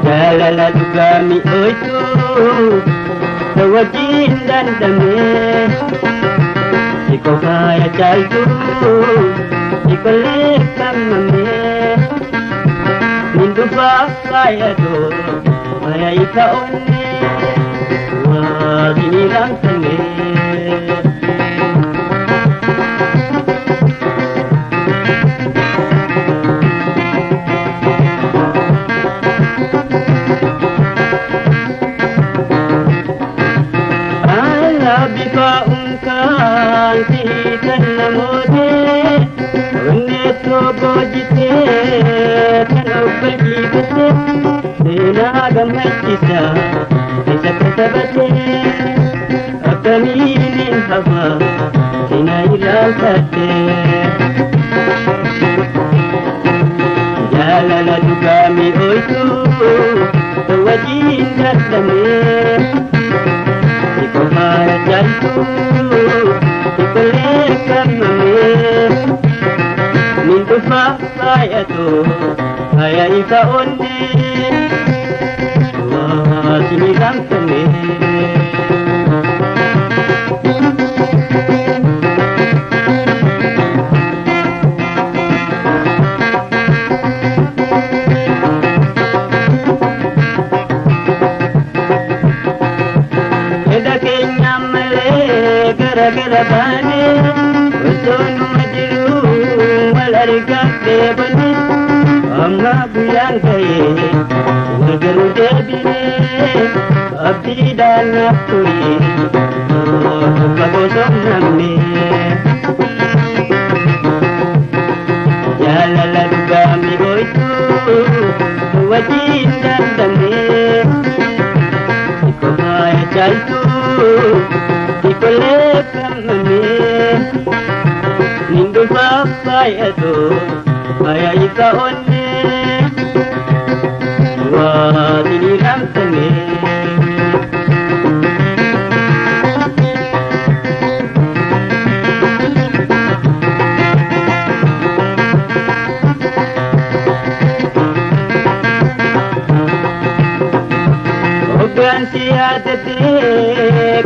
Jaalala dhugaami oytu wajjin dandame iko kaya caaltu ikollee kammame nindufa kayado maya ika onne waadiniran tange Bifa unkan titan namode Unneto bojite tanobal jibate Dena gamachisa Isa katabate Akaminin hawa Sina ilaltate Jalala dugami oitu Tawajin dadame Iko kaya jantu, iko lekam name. Mintu kaya tu, kaya ika onne. Wah, sini kantene. Gara bane usonu majiru malarga debane amma buyan gaye urgaru debine abdi dan apuri kagosom namme jalala dugami oitu wajin dandame iko kaya chaltu Ikole kamane nindu papaya do kaya ika onne wa diniram tane ogan siadate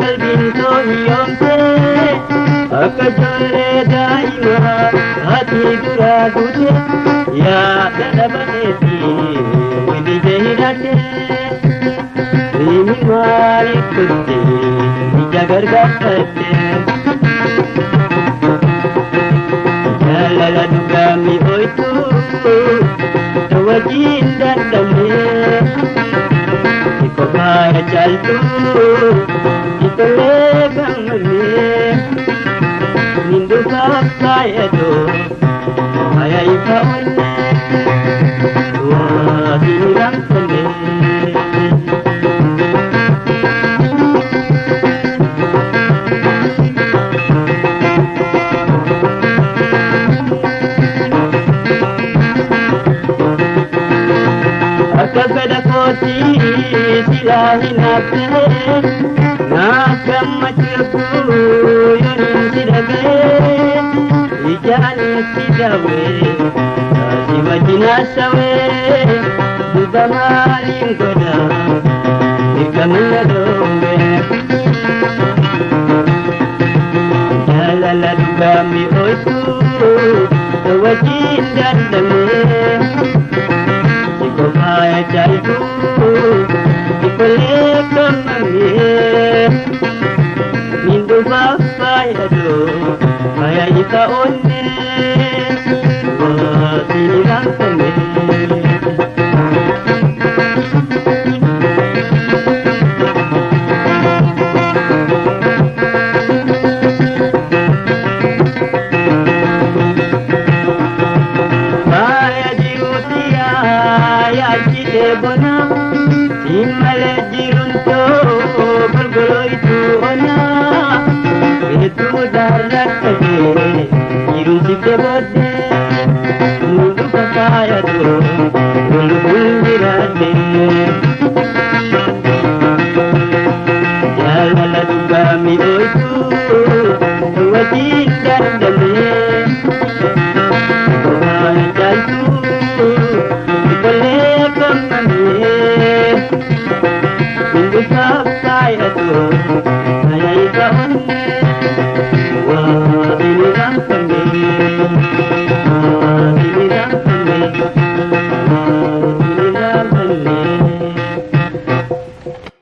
kalbin to hiyomte akajore daima hati duragute ya dadabaneti widi jehirate rimi mari kutte jagar gatte jalala dugami oitu tawajin dandame iko kaya chaltu iko lekam name nindu kaya do kaya ika onne wadirang tane akagada koti silahinate nakam machirku yonin sidabe ijani sidawe siwajina sawe dugamaling goda digamana dowe jalala dugami oitu tawajin dandame iko kaya chaltu iko lekam name nindu papaya do kaya ika onne wa sinirang tane kaya jirutia ya jide bona imale jirunto bergolo itu ona itu darat kage irun si bode bode mundu papaya do mundu bulirade